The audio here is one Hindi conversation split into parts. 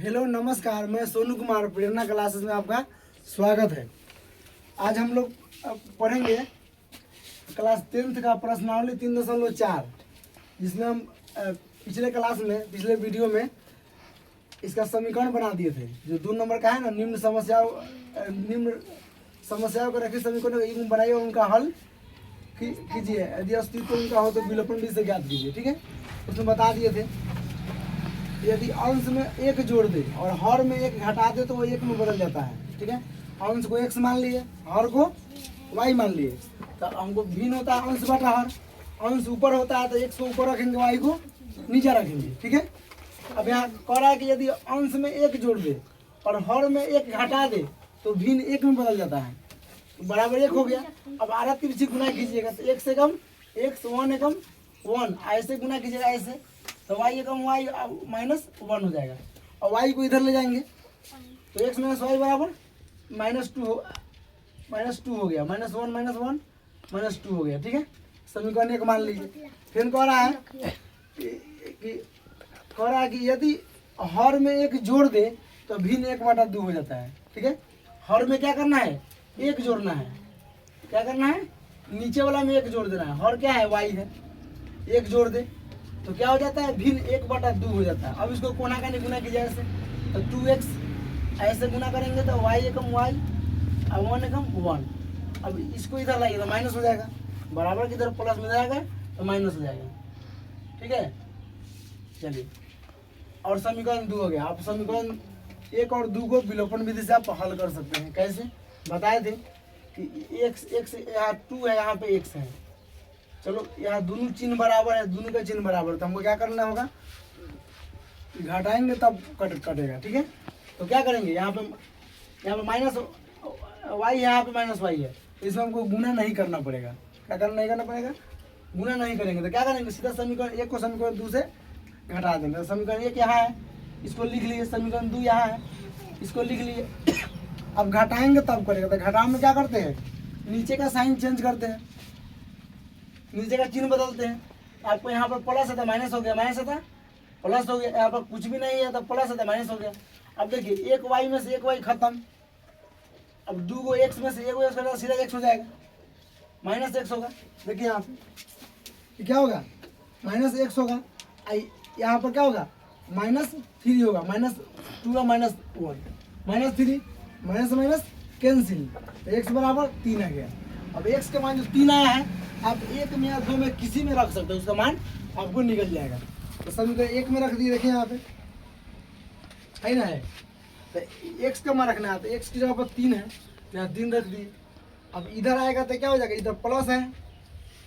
हेलो नमस्कार, मैं सोनू कुमार, प्रेरणा क्लासेस में आपका स्वागत है। आज हम लोग पढ़ेंगे क्लास 10th का प्रश्नावली 3.4, जिसमें हम पिछले क्लास में पिछले वीडियो में इसका समीकरण बना दिए थे। जो 2 नंबर का है ना, निम्न समस्याओं को रखे समीकरण बनाइए और उनका हल कीजिए। यदि अस्तित्व उनका हो तो विलोपन विधि से ज्ञात कीजिए। ठीक है, उसमें बता दिए थे यदि अंश में 1 जोड़ दे और हर में 1 घटा दे तो वो 1 में बदल जाता है। ठीक है, अंश को x मान लिए, हर को y मान लिए। तो हमको भिन्न होता है अंश बटा हर। अंश ऊपर होता है तो x को ऊपर रखेंगे, y को नीचे रखेंगे। ठीक है, अब यहाँ कह रहा है कि यदि अंश में 1 जोड़ दे और हर में 1 घटा दे तो भिन्न 1 में बदल जाता है। तो बराबर 1 हो गया। अब आधा तिरछी गुना कीजिएगा तो 1 से कम x, 1 एकम 1, ऐसे गुना कीजिएगा ऐसे, तो y एकम y -1 हो जाएगा। और y को इधर ले जाएंगे तो x - y बराबर -2 हो गया। -1 -2 हो गया। ठीक है, समीकरण 1 मान लीजिए। फिर कह रहा है कि यदि हर में 1 जोड़ दे तो भिन्न 1/2 हो जाता है। ठीक है, हर में क्या करना है, 1 जोड़ना है। क्या करना है, नीचे वाला में 1 जोड़ देना है। हर क्या है, y है, 1 जोड़ दे तो क्या हो जाता है, भिन्न 1/2 हो जाता है। अब इसको कोना का गुना कीजिए ऐसे, तो 2x ऐसे गुना करेंगे तो y एकम y और 1 एकम 1। अब इसको इधर लाइए तो माइनस हो जाएगा, बराबर की तरफ प्लस में जाएगा तो माइनस हो जाएगा। ठीक है, चलिए, और समीकरण 2 हो गया। आप समीकरण 1 और 2 को विलोपन विधि से आप हल कर सकते हैं। कैसे बताए थे कि x यहाँ 2 है, यहाँ पे x है। चलो, यहाँ दोनों चिन्ह बराबर है, दोनों का चिन्ह बराबर, तो हमको क्या करना होगा, घटाएंगे तब कटेगा। ठीक है, तो क्या करेंगे, यहाँ पे माइनस y है, यहाँ पे माइनस y है, इसमें हमको गुना नहीं करना पड़ेगा। क्या करना नहीं पड़ेगा, गुना नहीं करेंगे। तो क्या करेंगे, सीधा समीकरण 1 को समीकरण 2 से घटा देंगे। तो समीकरण 1 यहाँ है, इसको लिख लीजिए। समीकरण 2 यहाँ है, इसको लिख लीजिए। अब घटाएंगे तब करेगा। तो घटाव में क्या करते हैं, नीचे का साइन चेंज करते हैं, नीचे का चिन्ह बदलते हैं। आपको यहाँ पर प्लस है तो माइनस हो गया, माइनस है तो प्लस हो गया। यहाँ पर कुछ भी नहीं है तो प्लस है तो माइनस हो गया। अब देखिए, 1 y में से 1 y खत्म। अब 2 को x में से 1 x घटा सीधा x हो जाएगा, -x होगा। देखिए यहाँ पे क्या होगा, -x होगा। यहाँ पर क्या होगा, -3 होगा, -2 का -1, -3 माइनस कैंसिल, तो x बराबर 3 आ गया। अब x का मान जो 3 आया है, आप 1 में या 2 में किसी में रख सकते हो, उसका मान आपको निकल जाएगा। तो समीकरण 1 में रख दिए, देखिए यहाँ पे है ना, है तो x का मान रखना है। तो x की जगह पर 3 है, यहाँ 3 रख दिए। अब इधर आएगा तो क्या हो जाएगा, इधर प्लस है,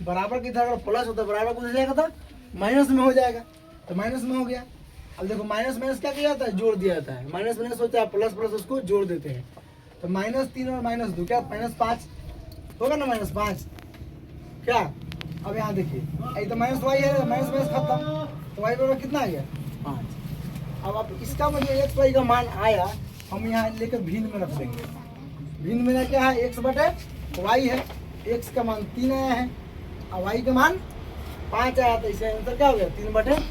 बराबर की इधर अगर प्लस होता है बराबर को जाएगा तो माइनस में हो जाएगा, तो माइनस में हो गया। अब देखो, माइनस क्या किया जाता है, जोड़ दिया जाता है। माइनस होता है, प्लस उसको जोड़ देते हैं। तो -3 और -2 क्या, -5 होगा ना, -5 क्या। अब यहाँ देखिए, ये तो -y है, माइनस खत्म, तो y बराबर कितना आ गया, 5। अब आप इसका मतलब x y का मान आया, हम यहाँ लेकर भिन्न में रख देंगे। भिन्न में क्या है, x बटे y है, x का मान 3 आया है और y का मान 5 आया, तो इसका आंसर क्या हो गया, 3/5।